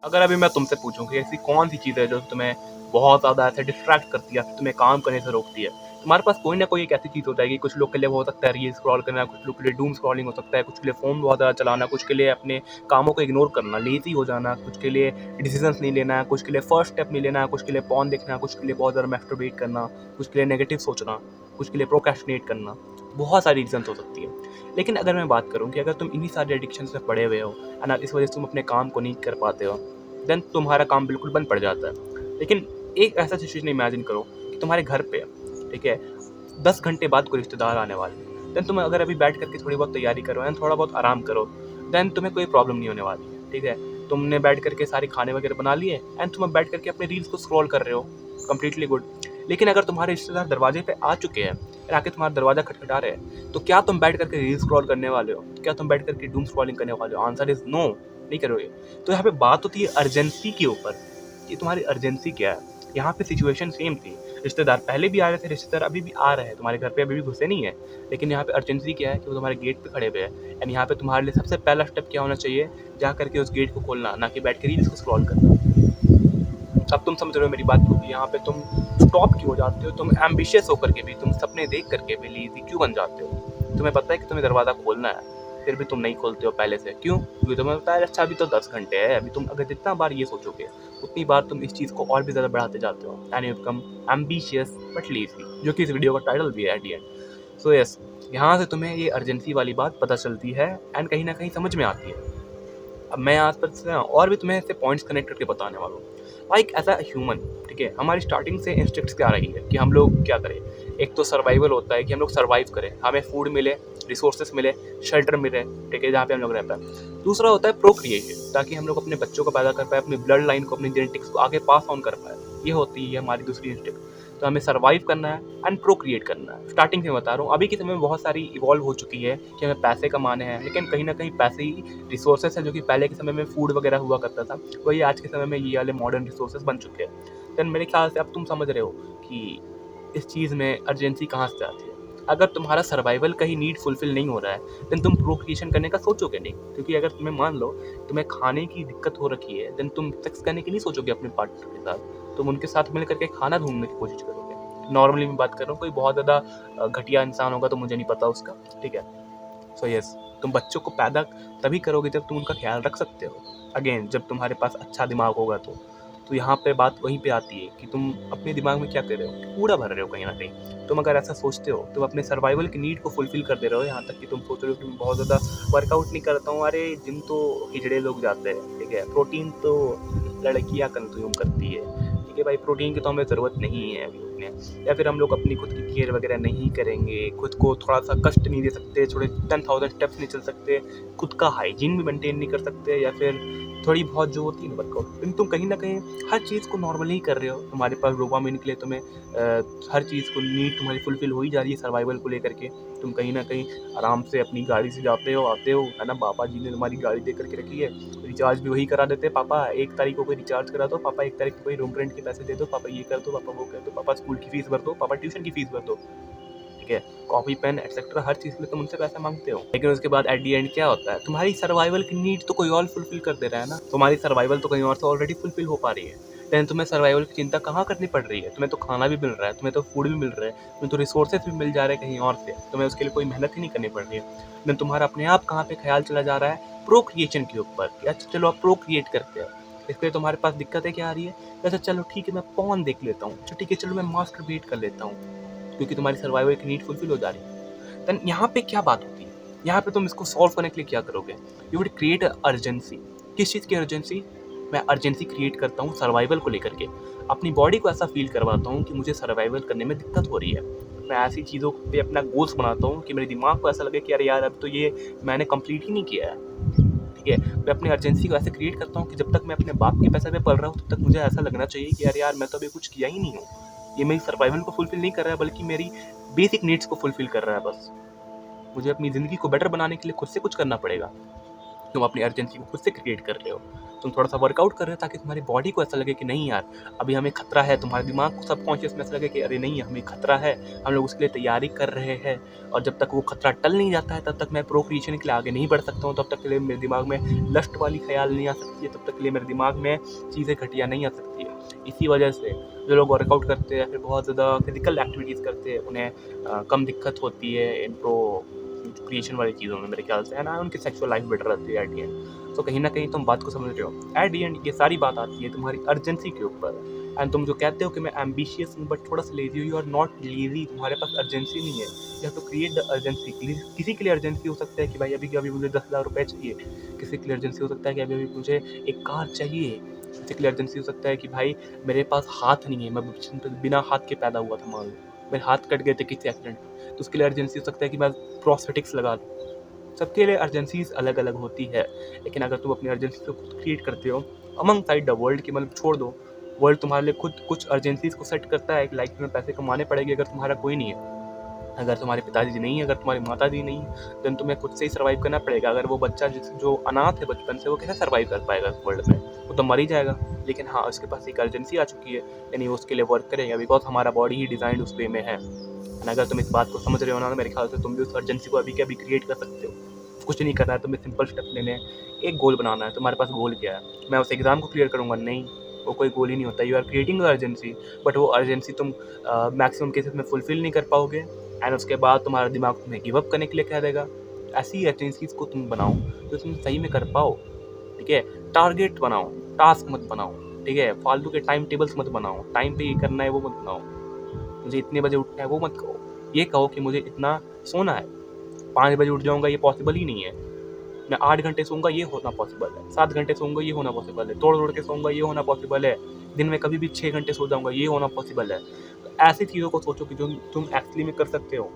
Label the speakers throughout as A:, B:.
A: अगर अभी मैं तुमसे पूछूं कि ऐसी कौन सी चीज़ है जो तुम्हें बहुत ज़्यादा ऐसे डिस्ट्रैक्ट करती है, तुम्हें काम करने से रोकती है, तुम्हारे पास कोई ना कोई एक ऐसी चीज़ हो जाएगी। कुछ लोग के लिए वो हो सकता है रील स्क्रॉल करना, कुछ लोग के लिए डूम स्क्रॉलिंग हो सकता है, कुछ के लिए फ़ोन बहुत ज़्यादा चलाना, कुछ के लिए अपने कामों को इग्नोर करना, लेज़ी हो जाना, कुछ के लिए डिसीजंस नहीं लेना, कुछ के लिए फर्स्ट स्टेप नहीं लेना, कुछ के लिए पॉर्न देखना, कुछ के लिए बहुत ज़्यादा मैस्टरबेट करना, कुछ के लिए नेगेटिव सोचना, कुछ के लिए प्रोक्रेस्टिनेट करना। बहुत सारी रीजंस हो सकती है। लेकिन अगर मैं बात करूँ कि अगर तुम इन्हीं सारे एडिक्शन में पड़े हुए हो ना, इस वजह से तुम अपने काम को नहीं कर पाते हो, देन तुम्हारा काम बिल्कुल बंद पड़ जाता है। लेकिन एक ऐसा सिचुएशन इमेजिन करो कि तुम्हारे घर पे, ठीक है, 10 घंटे बाद कोई रिश्तेदार आने वाले, देन तुम अगर अभी बैठ करके थोड़ी बहुत तैयारी करो एंड थोड़ा बहुत आराम करो, देन तुम्हें कोई प्रॉब्लम नहीं होने वाली है। ठीक है, तुमने बैठ करके सारे खाने वगैरह बना लिए एंड तुम बैठ करके अपने रील्स को स्क्रॉल कर रहे हो, कंप्लीटली गुड। लेकिन अगर तुम्हारे रिश्तेदार दरवाजे पे आ चुके हैं, आके तुम्हारा दरवाजा खटखटा रहे हैं, तो क्या तुम बैठ करके रील स्क्रॉल करने वाले हो? क्या तुम बैठ करके डूम स्क्रॉलिंग करने वाले हो? आंसर इज नो, नहीं करोगे। तो यहाँ पे बात होती है अर्जेंसी के ऊपर कि तुम्हारी अर्जेंसी क्या है। यहाँ पे सिचुएशन सेम थी, रिश्तेदार पहले भी आ रहे थे, रिश्तेदार अभी भी आ रहे हैं, तुम्हारे घर पे अभी भी घुसे नहीं है। लेकिन यहाँ पे अर्जेंसी क्या है कि वो तुम्हारे गेट पे खड़े हुए हैं एंड यहाँ पे तुम्हारे लिए सबसे पहला स्टेप क्या होना चाहिए, जा करके उस गेट को खोलना, ना कि बैठ के रील्स को स्क्रॉल करना। अब तुम समझ रहे हो मेरी बात को कि यहाँ पे तुम स्टॉप क्यों हो जाते हो, तुम एम्बिशियस होकर के भी, तुम सपने देख करके भी लेज़ी क्यों बन जाते हो। तुम्हें पता है कि तुम्हें दरवाज़ा खोलना है, फिर भी तुम नहीं खोलते हो पहले से। क्यों? क्योंकि तुम्हें पता है अच्छा अभी तो 10 घंटे है। अभी तुम अगर जितना बार ये सोचोगे उतनी बार तुम इस चीज़ को और भी ज़्यादा बढ़ाते जाते हो and you become ambitious but lazy, जो कि इस वीडियो का टाइटल भी है at the end. So yes, यहाँ से तुम्हें ये अर्जेंसी वाली बात पता चलती है एंड कहीं ना कहीं समझ में आती है। अब मैं आज तक से और भी तुम्हें ऐसे पॉइंट्स कनेक्ट करके बताने वाला हूँ। लाइक एज अ ह्यूमन, ठीक है, हमारी स्टार्टिंग से इंस्टिंक्ट्स क्या रही है कि हम लोग क्या करें। एक तो सर्वाइवल होता है कि हम लोग सर्वाइव करें, हमें फूड मिले, रिसोर्सेस मिले, शेल्टर मिले, ठीक है, जहाँ पे हम लोग रह पाए। दूसरा होता है प्रोक्रिएशन, ताकि हम लोग अपने बच्चों को पैदा कर पाए, अपनी ब्लड लाइन को, अपनी जेनेटिक्स को आगे पास ऑन कर पाए। ये होती है हमारी दूसरी इंस्टिंक्ट। तो हमें सर्वाइव करना है एंड प्रोक्रिएट करना है। स्टार्टिंग से बता रहा हूँ, अभी के समय में बहुत सारी इवॉल्व हो चुकी है कि हमें पैसे कमाने हैं, लेकिन कहीं ना कहीं पैसे ही रिसोर्सेस है, जो कि पहले के समय में फूड वगैरह हुआ करता था, वही आज के समय में ये वाले मॉडर्न रिसोर्सेस बन चुके हैं। देन मेरे ख्याल से अब तुम समझ रहे हो कि इस चीज़ में अर्जेंसी कहाँ से आती है। अगर तुम्हारा सर्वाइवल का ही नीड फुलफिल नहीं हो रहा है, देन तुम प्रोक्रिएशन करने का सोचोगे नहीं। क्योंकि अगर तुम्हें मान लो तुम्हें खाने की दिक्कत हो रखी है, देन तुम सेक्स करने की नहीं सोचोगे अपने पार्टनर के साथ, तुम उनके साथ मिल करके खाना ढूंढने की कोशिश करोगे। नॉर्मली मैं बात कर रहा हूँ, कोई बहुत ज़्यादा घटिया इंसान होगा तो मुझे नहीं पता उसका, ठीक है। सो यस, तुम बच्चों को पैदा तभी करोगे जब तुम उनका ख्याल रख सकते हो। अगेन, जब तुम्हारे पास अच्छा दिमाग होगा तो यहाँ पे बात वहीं पे आती है कि तुम अपने दिमाग में क्या कर रहे हो, कूड़ा भर रहे हो कहीं ना कहीं। तुम अगर ऐसा सोचते हो, तुम अपने सर्वाइवल की नीड को फुलफिल कर दे रहे हो। यहाँ तक कि तुम सोच रहे हो कि मैं बहुत ज़्यादा वर्कआउट नहीं करता हूँ, अरे जिम तो हिजड़े लोग जाते हैं, ठीक है, प्रोटीन तो लड़कियाँ कंज्यूम करती है, ठीक है भाई, प्रोटीन की तो हमें ज़रूरत नहीं है अभी उतने। या फिर हम लोग अपनी खुद की केयर वगैरह नहीं करेंगे, खुद को थोड़ा सा कष्ट नहीं दे सकते, थोड़े 10,000 स्टेप्स नहीं चल सकते, खुद का हाइजीन भी मेंटेन नहीं कर सकते, या फिर थोड़ी बहुत जो होती है ना वर्कआउट। लेकिन तुम कहीं ना कहीं हर चीज़ को नॉर्मली कर रहे हो, तुम्हारे पास डोपामिन के लिए तुम्हें हर चीज़ को नीड तुम्हारी फुलफिल हो ही जा रही है सर्वाइवल को लेकर के। तुम कहीं ना कहीं आराम से अपनी गाड़ी से जाते हो, आते हो, है ना, पापा जी ने तुम्हारी गाड़ी दे करके रखी है, रिचार्ज भी वही करा देते हैं। पापा 1 तारीख को कोई रिचार्ज करा दो, पापा 1 तारीख को कोई रूम रेंट के पैसे दे दो, पापा ये कर दो, पापा वो कर दो, पापा स्कूल की फीस भर दो, पापा ट्यूशन की फीस भर दो, ठीक है, कॉपी पेन एक्सेट्रा हर चीज़ के लिए तुम उनसे पैसा मांगते हो। लेकिन उसके बाद एट दी एंड क्या होता है, तुम्हारी सर्वाइवल की नीड तो कोई और फुलफिल कर दे रहा है ना, तुम्हारी सर्वाइवल तो कहीं और से ऑलरेडी फुलफिल हो पा रही है। देन तुम्हें सर्वाइवल की चिंता कहाँ करनी पड़ रही है? तुम्हें तो खाना भी मिल रहा है, तुम्हें तो फूड भी मिल रहा है, तुम्हें तो रिसोर्सेज भी मिल जा रहे हैं कहीं और से, तुम्हें उसके लिए कोई मेहनत ही नहीं करनी पड़ रही है। देन तुम्हारा अपने आप कहाँ पे ख्याल चला जा रहा है, प्रोक्रिएशन के ऊपर कि अच्छा चलो आप प्रोक्रिएट करते हैं। इसके लिए तुम्हारे पास दिक्कतें क्या आ रही है, जैसे चलो ठीक है मैं पॉर्न देख लेता हूँ, अच्छा ठीक है चलो मैं मास्टरबेट कर लेता हूँ, क्योंकि तुम्हारी सर्वाइवल की नीड फुलफिल हो जा रही है। देन यहाँ पे क्या बात होती है, यहाँ पे तुम इसको सॉल्व करने के लिए क्या करोगे, यू वुड क्रिएट अर्जेंसी। किस चीज़ की अर्जेंसी? मैं अर्जेंसी क्रिएट करता हूँ सर्वाइवल को लेकर के, अपनी बॉडी को ऐसा फील करवाता हूँ कि मुझे सर्वाइवल करने में दिक्कत हो रही है। मैं ऐसी चीज़ों पे अपना गोल्स बनाता हूँ कि मेरे दिमाग को ऐसा लगे कि अरे यार अब तो ये मैंने कंप्लीट ही नहीं किया है, ठीक है। मैं अपनी अर्जेंसी को ऐसे क्रिएट करता हूँ कि जब तक मैं अपने बाप के पैसे पे पल रहा हूँ तब तक मुझे ऐसा लगना चाहिए कि अरे यार मैं तो अभी कुछ किया ही नहीं हूँ, ये मेरी सर्वाइवल को फुलफिल नहीं कर रहा है, बल्कि मेरी बेसिक नीड्स को फुलफिल कर रहा है बस। मुझे अपनी ज़िंदगी को बेटर बनाने के लिए खुद से कुछ करना पड़ेगा। तुम अपनी अर्जेंसी को खुद से क्रिएट कर रहे हो। तुम थोड़ा सा वर्कआउट कर रहे हो ताकि तुम्हारी बॉडी को ऐसा लगे कि नहीं यार अभी हमें खतरा है, तुम्हारे दिमाग को सबकॉन्शियस में ऐसा लगे कि अरे नहीं हमें खतरा है, हम लोग उसके लिए तैयारी कर रहे हैं, और जब तक वो खतरा टल नहीं जाता है तब तक मैं प्रोक्रिएशन के लिए आगे नहीं बढ़ सकता हूँ, तब तक के लिए मेरे दिमाग में लस्ट वाली ख्याल नहीं आ सकती है, तब तक के लिए मेरे दिमाग में चीज़ें घटिया नहीं आ सकती है। इसी वजह से जो लोग वर्कआउट करते हैं, फिर बहुत ज़्यादा फिजिकल एक्टिविटीज़ करते हैं, उन्हें कम दिक्कत होती है इनको क्रिएशन वाली चीज़ों में मेरे ख्याल से, है ना, उनकी सेक्सुअल लाइफ बेटर रहती है एट दी एंड। तो कहीं ना कहीं तुम बात को समझ रहे हो। एट दी एंड ये सारी बात आती है तुम्हारी अर्जेंसी के ऊपर। एंड तुम जो कहते हो कि मैं एम्बिशियस हूँ बट थोड़ा सा लेजी हूँ, यू आर नॉट लेजी, तुम्हारे पास अर्जेंसी नहीं है। You have to create the urgency. किसी के लिए अर्जेंसी हो सकता है कि भाई अभी के अभी मुझे 10,000 रुपये चाहिए, किसी के लिए अर्जेंसी हो सकता है कि अभी अभी मुझे एक कार चाहिए, किसी के लिए अर्जेंसी हो सकता है कि भाई मेरे पास हाथ नहीं है, मैं बिना हाथ के पैदा हुआ था, मान लो मेरे हाथ कट गए थे किसी एक्सीडेंट में, तो उसके लिए अर्जेंसी हो सकता है कि मैं प्रोस्थेटिक्स लगा लूँ। सबके लिए अर्जेंसीज अलग अलग होती है, लेकिन अगर तुम अपनी अर्जेंसी को खुद क्रिएट करते हो अमंग साइड द वर्ल्ड की, मतलब छोड़ दो, वर्ल्ड तुम्हारे लिए खुद कुछ अर्जेंसीज को सेट करता है कि लाइफ में पैसे कमाने पड़ेंगे अगर तुम्हारा कोई नहीं है, अगर तुम्हारे पिताजी नहीं है, अगर तुम्हारी माताजी नहीं है, देन तुम्हें खुद से ही सर्वाइव करना पड़ेगा। अगर वो बच्चा जो अनाथ है बचपन से, वो कैसे सर्वाइव कर पाएगा इस वर्ल्ड में, वो तो मर ही जाएगा। लेकिन हाँ, उसके पास एक अर्जेंसी आ चुकी है, यानी वो उसके लिए वर्क करेगा, बिकॉज हमारा बॉडी ही डिज़ाइंड उस वे में है। एंड अगर तुम इस बात को समझ रहे हो ना, तो मेरे ख्याल से तुम भी उस अर्जेंसी को अभी के अभी क्रिएट कर सकते हो। कुछ नहीं करना है, तुम्हें सिंपल स्टेप लेने हैं, एक गोल बनाना है। तुम्हारे पास गोल क्या है? मैं उस एग्ज़ाम को क्लियर करूँगा? नहीं, वो कोई गोल ही नहीं होता। You are creating urgency, but वो अर्जेंसी तुम मैक्सिमम केसेस में फुलफिल नहीं कर पाओगे, एंड उसके बाद तुम्हारा दिमाग तुम्हें गिव अप करने के लिए कह देगा। ऐसी अर्जेंसीज़ को तुम बनाओ जो तुम सही में कर पाओ, ठीक है? टारगेट बनाओ, टास्क मत बनाओ, ठीक है? फालतू के टाइम टेबल्स मत बनाओ, टाइम पे ये करना है वो मत बनाओ, मुझे इतने बजे उठना है वो मत कहो। ये कहो कि मुझे इतना सोना है, 5 बजे उठ जाऊँगा ये पॉसिबल ही नहीं है। मैं 8 घंटे सोऊंगा ये होना पॉसिबल है, 7 घंटे सोऊंगा ये होना पॉसिबल है, तोड़ के सोऊंगा ये होना पॉसिबल है, दिन में कभी भी 6 घंटे सो जाऊंगा ये होना पॉसिबल है। तो ऐसी चीज़ों को सोचो कि जो तुम एक्चुअली में कर सकते हो,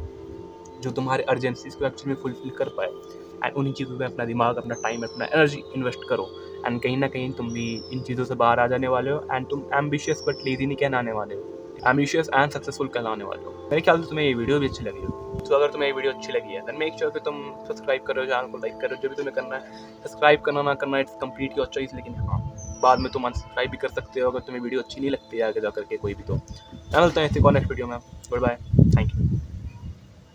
A: जो तुम्हारे अर्जेंसीज को एक्चुअली में फुलफिल कर पाए, एंड उन्हीं चीज़ों में अपना दिमाग, अपना टाइम, अपना एनर्जी इन्वेस्ट करो, एंड कहीं ना कहीं तुम भी इन चीज़ों से बाहर आ जाने वाले हो, एंड तुम एम्बिशियस बट लेजी नहीं कहलाने वाले हो, एम्बिशियस एंड सक्सेसफुल कहलाने वाले हो। मेरे ख्याल से तुम्हें ये वीडियो भी अच्छी लगी हो, तो अगर तुम्हें ये वीडियो अच्छी लगी है देन मेक श्योर कि तुम सब्सक्राइब करो, चैनल को लाइक करो, जो भी तुम्हें करना है। सब्सक्राइब करना ना करना इट्स कंप्लीट योर चॉइस, लेकिन हाँ, बाद में तुम अनसब्सक्राइब भी कर सकते हो अगर तुम्हें वीडियो अच्छी नहीं लगती है आगे जा करके कोई भी। तो मैं मिलता हूँ ऐसे कौन नेक्स्ट वीडियो में। Good bye, thank you.